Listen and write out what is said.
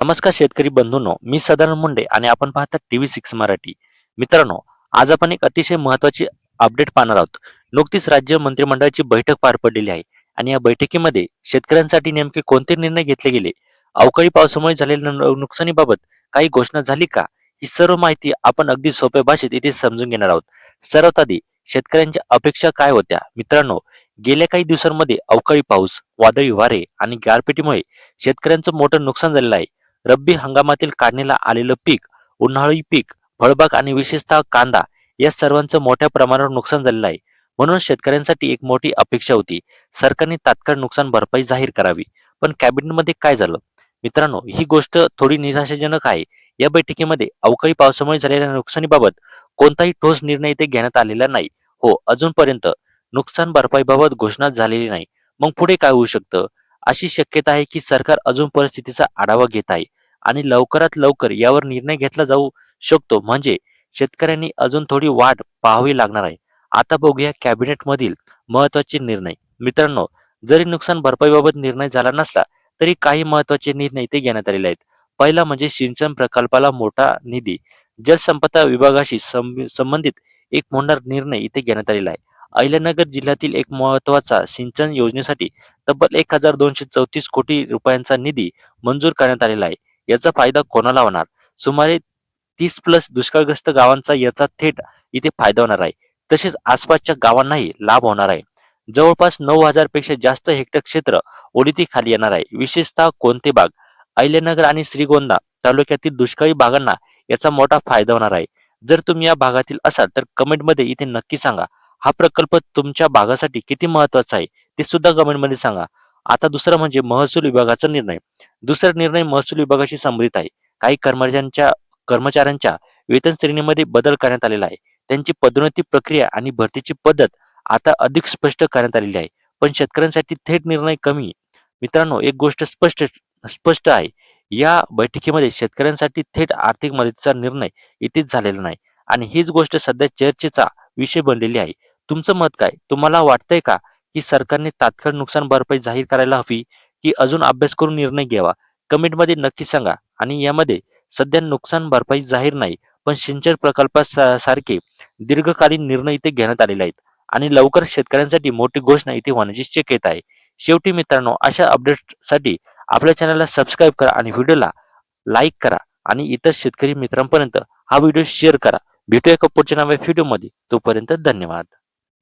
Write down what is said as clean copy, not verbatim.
नमस्कार शेतकरी बंधूंनो, मी सदानंद मुंडे आणि आपण पाहता TV6 मराठी. मित्रांनो, आज आपण एक अतिशय महत्त्वाची अपडेट पाहणार आहोत. नुकतीच राज्य मंत्रिमंडळाची बैठक पार पडलेली आहे आणि या बैठकीमध्ये शेतकऱ्यांसाठी नेमके कोणते निर्णय घेतले गेले, अवकाळी पावसामुळे झालेल्या नुकसानीबाबत काही घोषणा झाली का? ही सर्व माहिती आपण अगदी सोप्या भाषेत इथे समजून घेणार आहोत. सर्वात आधी शेतकऱ्यांच्या अपेक्षा काय होत्या? मित्रांनो, गेल्या काही दिवसांमध्ये अवकाळी पाऊस, वादळी वारे आणि गारपिटीमुळे शेतकऱ्यांचं मोठं नुकसान झालेलं आहे. रब्बी हंगामातील काढणीला आलेलं पीक, उन्हाळी पीक, फळबाग आणि विशेषतः कांदा या सर्वांचं मोठ्या प्रमाणावर नुकसान झालेलं आहे. म्हणून शेतकऱ्यांसाठी एक मोठी अपेक्षा होती. सरकारने तात्काळ नुकसान भरपाई जाहीर करावी. पण कॅबिनेटमध्ये काय झालं? मित्रांनो, ही गोष्ट थोडी निराशाजनक आहे. या बैठकीमध्ये अवकाळी पावसामुळे झालेल्या नुकसानीबाबत कोणताही ठोस निर्णय इथे घेण्यात आलेला नाही. हो, अजूनपर्यंत नुकसान भरपाईबाबत घोषणा झालेली नाही. मग पुढे काय होऊ शकतं? अशी शक्यता आहे की सरकार अजून परिस्थितीचा आढावा घेत आहे आणि लवकरात लवकर यावर निर्णय घेतला जाऊ शकतो. म्हणजे शेतकऱ्यांनी अजून थोडी वाट पाहावी लागणार आहे. आता बघूया कॅबिनेटमधील महत्त्वाचे निर्णय. मित्रांनो, जरी नुकसान भरपाईबाबत निर्णय झाला नसला तरी काही महत्त्वाचे निर्णय इथे घेण्यात आलेले आहेत. पहिला म्हणजे सिंचन प्रकल्पाला मोठा निधी. जलसंपदा विभागाशी संबंधित एक मोठा निर्णय इथे घेण्यात आलेला आहे. अहिल्यानगर जिल्ह्यातील एक महत्त्वाचा सिंचन योजनेसाठी तब्बल 1234 कोटी रुपयांचा निधी मंजूर करण्यात आलेला आहे. याचा फायदा कोणाला होणार? सुमारे 30 प्लस दुष्काळग्रस्त गावांचा याचा थेट इथे फायदा होणार आहे. तसेच आसपासच्या गावांनाही लाभ होणार आहे. जवळपास 9,000 पेक्षा जास्त हेक्टर क्षेत्र ओलिताखाली येणार आहे. विशेषतः कोणते भाग? अहिल्यानगर आणि श्रीगोंदा तालुक्यातील दुष्काळी भागांना याचा मोठा फायदा होणार आहे. जर तुम्ही या भागातील असाल तर कमेंटमध्ये इथे नक्की सांगा. हा प्रकल्प तुमच्या भागासाठी किती महत्त्वाचा आहे ते सुद्धा कमेंटमध्ये सांगा. आता दुसरं म्हणजे महसूल विभागाचा निर्णय. दुसरा निर्णय महसूल विभागाशी संबंधित आहे. काही कर्मचाऱ्यांच्या वेतन श्रेणीमध्ये बदल करण्यात आलेला आहे. त्यांची पदोन्नती प्रक्रिया आणि भरतीची पद्धत आता अधिक स्पष्ट करण्यात आलेली आहे. पण शेतकऱ्यांसाठी थेट निर्णय कमी. मित्रांनो, एक गोष्ट स्पष्ट स्पष्ट आहे. या बैठकीमध्ये शेतकऱ्यांसाठी थेट आर्थिक मदतीचा निर्णय इथेच झालेला नाही आणि हीच गोष्ट सध्या चर्चेचा विषय बनलेली आहे. तुमचं मत काय? तुम्हाला वाटतंय का की सरकारने तात्काळ नुकसान भरपाई जाहीर करायला हवी की अजून अभ्यास करून निर्णय घ्यावा? कमेंटमध्ये नक्की सांगा. आणि यामध्ये सध्या नुकसान भरपाई जाहीर नाही, पण सिंचन प्रकल्पासारखे दीर्घकालीन निर्णय इथे घेण्यात आलेले आहेत आणि लवकर शेतकऱ्यांसाठी मोठी घोषणा इथे होण्याची शक्यता आहे. शेवटी मित्रांनो, अशा अपडेट्ससाठी आपल्या चॅनलला सबस्क्राईब करा आणि व्हिडिओला लाईक करा आणि इतर शेतकरी मित्रांपर्यंत हा व्हिडिओ शेअर करा. भेटूया एका पुढच्या नव्या व्हिडिओमध्ये. तोपर्यंत धन्यवाद.